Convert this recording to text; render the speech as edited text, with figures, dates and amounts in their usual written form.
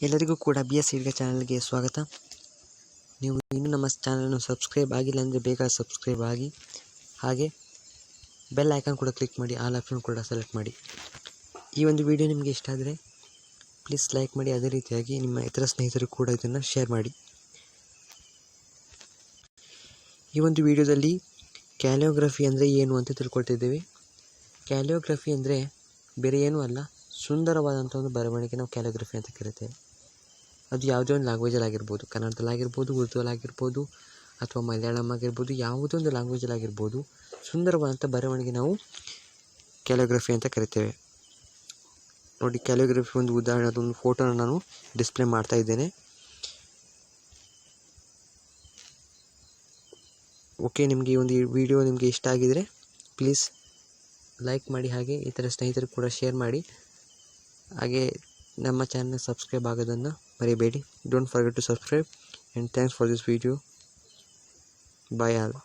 ಎಲ್ಲರಿಗೂ ಕೂಡ BS Idga ಚಾನಲ್ಗೆ ಸ್ವಾಗತ. ನೀವು ಇನ್ನೂ ನಮ್ಮ ಚಾನಲನ್ನು ಸಬ್ಸ್ಕ್ರೈಬ್ ಆಗಿಲ್ಲ ಅಂದರೆ ಬೇಗ ಸಬ್ಸ್ಕ್ರೈಬ್ ಆಗಿ, ಹಾಗೆ ಬೆಲ್ ಐಕಾನ್ ಕೂಡ ಕ್ಲಿಕ್ ಮಾಡಿ, ಆಲ್ ಆಪ್ಷನ್ ಕೂಡ ಸೆಲೆಕ್ಟ್ ಮಾಡಿ. ಈ ಒಂದು ವಿಡಿಯೋ ನಿಮಗೆ ಇಷ್ಟ ಆದರೆ ಪ್ಲೀಸ್ ಲೈಕ್ ಮಾಡಿ, ಅದೇ ರೀತಿಯಾಗಿ ನಿಮ್ಮ ಇತರ ಸ್ನೇಹಿತರು ಕೂಡ ಇದನ್ನು ಶೇರ್ ಮಾಡಿ. ಈ ಒಂದು ವಿಡಿಯೋದಲ್ಲಿ ಕ್ಯಾಲಿಯೋಗ್ರಫಿ ಅಂದರೆ ಏನು ಅಂತ ತಿಳ್ಕೊಳ್ತಿದ್ದೇವೆ. ಕ್ಯಾಲಿಯೋಗ್ರಫಿ ಅಂದರೆ ಬೇರೆ ಏನೂ ಅಲ್ಲ, ಸುಂದರವಾದಂಥ ಒಂದು ಬರವಣಿಗೆ ನಾವು ಕ್ಯಾಲಿಯೋಗ್ರಫಿ ಅಂತ ಕರಿತೇವೆ. ಅದು ಯಾವುದೇ ಒಂದು ಲ್ಯಾಂಗ್ವೇಜಲ್ಲಿ ಆಗಿರ್ಬೋದು, ಕನ್ನಡದಲ್ಲಾಗಿರ್ಬೋದು, ಉರ್ದುವಲ್ಲಾಗಿರ್ಬೋದು, ಅಥವಾ ಮಲಯಾಳಂ ಆಗಿರ್ಬೋದು, ಯಾವುದೋ ಒಂದು ಲ್ಯಾಂಗ್ವೇಜಲ್ಲಿ ಆಗಿರ್ಬೋದು, ಸುಂದರವಾದಂಥ ಬರವಣಿಗೆ ನಾವು ಕ್ಯಾಲಿಯೋಗ್ರಫಿ ಅಂತ ಕರಿತೇವೆ. ನೋಡಿ, ಕ್ಯಾಲಿಯೋಗ್ರಫಿ ಒಂದು ಉದಾಹರಣೆ, ಅದೊಂದು ಫೋಟೋನ ನಾನು ಡಿಸ್ಪ್ಲೇ ಮಾಡ್ತಾ ಇದ್ದೇನೆ. ಓಕೆ, ನಿಮಗೆ ಈ ಒಂದು ವಿಡಿಯೋ ನಿಮಗೆ ಇಷ್ಟ ಆಗಿದರೆ ಪ್ಲೀಸ್ ಲೈಕ್ ಮಾಡಿ, ಹಾಗೆ ಇತರ ಸ್ನೇಹಿತರು ಕೂಡ ಶೇರ್ ಮಾಡಿ. ಹಾಗೆ ನಮ್ಮ ಚಾನಲ್ನ ಸಬ್ಸ್ಕ್ರೈಬ್ ಆಗೋದನ್ನು ಮರಿಬೇಡಿ. Don't forget to subscribe, and thanks for this video. Bye all.